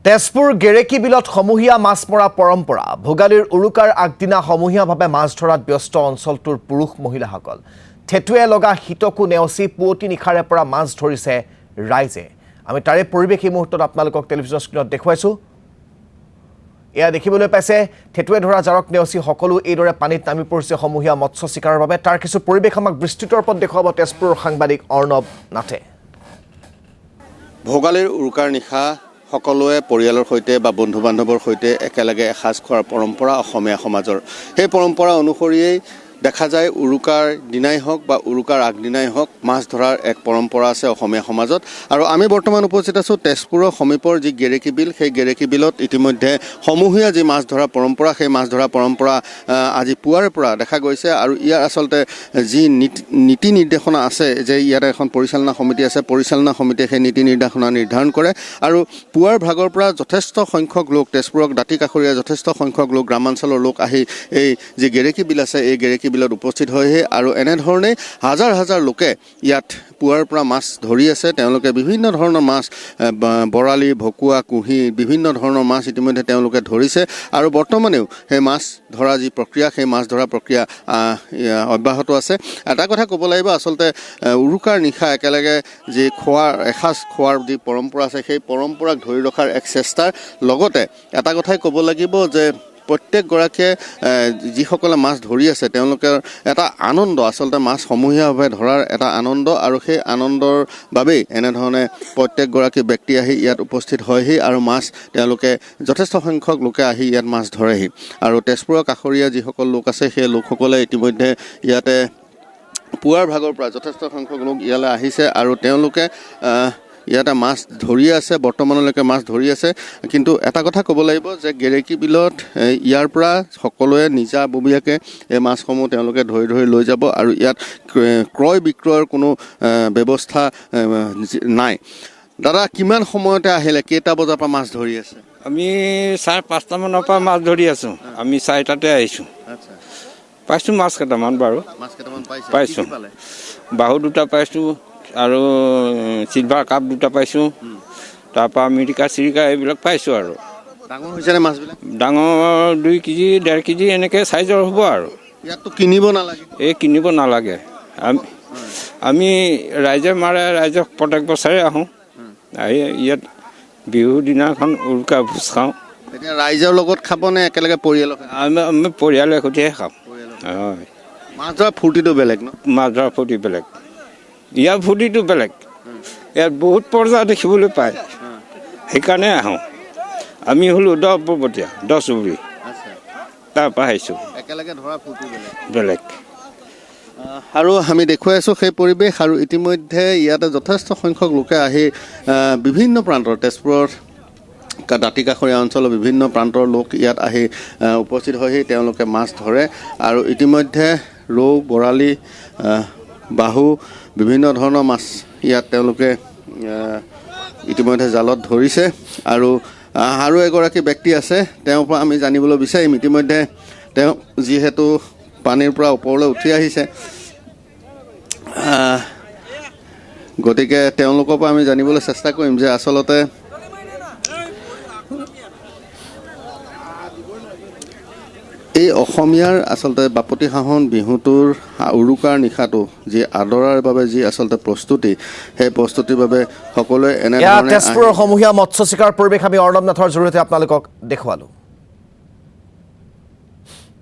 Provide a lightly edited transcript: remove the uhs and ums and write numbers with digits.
তেজপুৰ গেৰেকী বিলত সমূহীয়া মাছ মৰা পৰম্পৰা ভোগালীৰ উৰুকাৰ আগদিনা সমূহীয়াভাৱে মাছ ধৰাত ব্যস্ত অঞ্চলটোৰ পুৰুষ মহিলাসকল ঠেটুৱে লগা শীতকো নেওচি পুৱতি নিশাৰে পৰা মাছ ধৰিছে ৰাইজে আমি তাৰে পৰিৱেশ এই মুহূৰ্তত আপোনালোকক টেলিভিছন স্ক্ৰীনত দেখুৱাইছো এয়া দেখিবলৈ পাইছে ঠেটুৱে ধৰা জাৰক নেওচি সকলো এইদৰে পানীত নামি পৰিছে সমূহীয়া মৎস্য শিকাৰৰ বাবে তাৰ কিছু পৰিৱেশ আমাক বিস্তৃতৰ ওপৰত দেখুৱাব তেজপুৰৰ সাংবাদিক অৰ্ণৱ নাথে ভোগালীৰ উৰুকাৰ নিশা সকলোৱে পৰিয়ালৰ সৈতে বা বন্ধু বান্ধৱৰ সৈতে একেলগে এসাজ খোৱাৰ পৰম্পৰা অসমীয়া সমাজৰ সেই পৰম্পৰা অনুসৰিয়েই দেখা যায় উৰুকাৰ দিনাই হওক বা উৰুকাৰ আগদিনাই হওক মাছ ধৰাৰ এক পৰম্পৰা আছে অসমীয়া সমাজত আৰু আমি বৰ্তমান উপস্থিত আছো তেজপুৰৰ সমীপৰ যি গেৰেকী বিল সেই গেৰেকী বিলত ইতিমধ্যে সমূহীয়া যি মাছ ধৰা পৰম্পৰা সেই মাছ ধৰা পৰম্পৰা আজি পুৱাৰ পৰা দেখা গৈছে আৰু ইয়াৰ আচলতে যি নীতি নিৰ্দেশনা আছে যে ইয়াতে এখন পৰিচালনা সমিতি আছে পৰিচালনা সমিতিয়ে সেই নীতি নিৰ্দেশনা নিৰ্ধাৰণ কৰে আৰু পুৱাৰ ভাগৰ পৰা যথেষ্ট সংখ্যক লোক তেজপুৰক দাঁতি কাষৰীয়া যথেষ্ট সংখ্যক লোক গ্ৰামাঞ্চলৰ লোক আহি এই যি গেৰেকী বিল আছে এই গেৰেকী বিলত উপস্থিত হয়হে আৰু এনেধৰণে হাজাৰ হাজাৰ লোকে ইয়াত পুৱাৰ পৰা মাছ ধৰি আছে তেওঁলোকে বিভিন্ন ধৰণৰ মাছ বৰালি ভকুৱা কুহি বিভিন্ন ধৰণৰ মাছ ইতিমধ্যে তেওঁলোকে ধৰিছে আৰু বৰ্তমানেও সেই মাছ ধৰা যি প্ৰক্ৰিয়া সেই মাছ ধৰা প্ৰক্ৰিয়া অব্যাহত আছে এটা কথা ক'ব লাগিব আচলতে উৰুকাৰ নিশা একেলগে যি খোৱাৰ এসাজ খোৱাৰ যি পৰম্পৰা আছে সেই পৰম্পৰাক ধৰি ৰখাৰ এক চেষ্টাৰ লগতে এটা কথাই ক'ব লাগিব যে প্ৰত্যেকগৰাকীয়ে যিসকলে মাছ ধৰি আছে তেওঁলোকৰ এটা আনন্দ আচলতে মাছ সমূহীয়াভাৱে ধৰাৰ এটা আনন্দ আৰু সেই আনন্দৰ বাবেই এনেধৰণে প্ৰত্যেকগৰাকী ব্যক্তি আহি ইয়াত উপস্থিত হয়হি আৰু মাছ তেওঁলোকে যথেষ্ট সংখ্যক লোকে আহি ইয়াত মাছ ধৰেহি আৰু তেজপুৰৰ কাষৰীয়া যিসকল লোক আছে সেই লোকসকলে ইতিমধ্যে ইয়াতে পুৱাৰ ভাগৰ পৰা যথেষ্ট সংখ্যক লোক ইয়ালৈ আহিছে আৰু তেওঁলোকে ইয়াতে মাছ ধৰি আছে বৰ্তমানলৈকে মাছ ধৰি আছে কিন্তু এটা কথা ক'ব লাগিব যে গেৰেকী বিলত ইয়াৰ পৰা সকলোৱে নিজাববীয়াকৈ এই মাছসমূহ তেওঁলোকে ধৰি লৈ যাব আৰু ইয়াত ক্ৰয় বিক্ৰয়ৰ কোনো ব্যৱস্থা নাই দাদা কিমান সময়তে আহিলে কেইটা বজাৰ পৰা মাছ ধৰি আছে আমি 5:30 মানৰ পৰা মাছ ধৰি আছোঁ আমি 4টাতে আহিছোঁ আচ্ছা পাইছোঁ মাছ কেইটামান বাৰু মাছ কেইটামান পাইছোঁ বাহু দুটা পাইছোঁ আৰু চিলভাৰ কাপ দুটা পাইছোঁ তাৰপৰা মিৰিকা চিৰিকা এইবিলাক পাইছোঁ আৰু ডাঙৰ হৈছেনে মাছবিলাক ডাঙৰ 2 কেজি 1.5 কেজি এনেকৈ চাইজৰ হ'ব আৰু ইয়াততো কিনিব নালাগে এই কিনিব নালাগে আমি ৰাইজে মাৰে ৰাইজক প্ৰত্যেক বছৰে আহোঁ আহি ইয়াত বিহুৰ দিনাখন উৰুকা ভোজ খাওঁ এতিয়া ৰাইজৰ লগত খাবনে একেলগে পৰিয়ালৰ আমি পৰিয়ালৰ সৈতেহে খাওঁ হয় মাছ ধৰা ফূৰ্তিটো বেলেগ ন মাছ ধৰা ফূৰ্তি বেলেগ ইয়াৰ ফূৰ্তিটো বেলেগ ইয়াত বহুত পৰ্যায় দেখিবলৈ পায় সেইকাৰণে আহোঁ আমি হ'লোঁ 10 পৰ্বতীয়া 10 চুবুৰী তাৰপৰা আহিছোঁ একেলগে ধৰা ফূৰ্তি বেলেগ আৰু আমি দেখুৱাই আছোঁ সেই পৰিৱেশ আৰু ইতিমধ্যে ইয়াতে যথেষ্ট সংখ্যক লোকে আহি বিভিন্ন প্ৰান্তৰ তেজপুৰৰ দাঁতি কাষৰীয়া অঞ্চলৰ বিভিন্ন প্ৰান্তৰ লোক ইয়াত আহি উপস্থিত হয়হি তেওঁলোকে মাছ ধৰে আৰু ইতিমধ্যে ৰৌ বৰালি বাহু বিভিন্ন ধৰণৰ মাছ ইয়াত তেওঁলোকে ইতিমধ্যে জালত ধৰিছে আৰু এগৰাকী ব্যক্তি আছে তেওঁৰ পৰা আমি জানিবলৈ বিচাৰিম ইতিমধ্যে তেওঁ যিহেতু পানীৰ পৰা ওপৰলৈ উঠি আহিছে গতিকে তেওঁলোকৰ পৰা আমি জানিবলৈ চেষ্টা কৰিম যে আচলতে এই অসমীয়াৰ আচলতে বাপতিসাহোন বিহুটোৰ উৰুকাৰ নিশাটো যি আদৰাৰ বাবে যি আচলতে প্ৰস্তুতি সেই প্ৰস্তুতিৰ বাবে সকলোৱে এনেধৰণে তেজপুৰৰ সমূহীয়া মৎস্য শিকাৰ পৰিৱেশ আমি অৰ্ণৱ নাথৰ জৰিয়তে আপোনালোকক দেখুৱালোঁ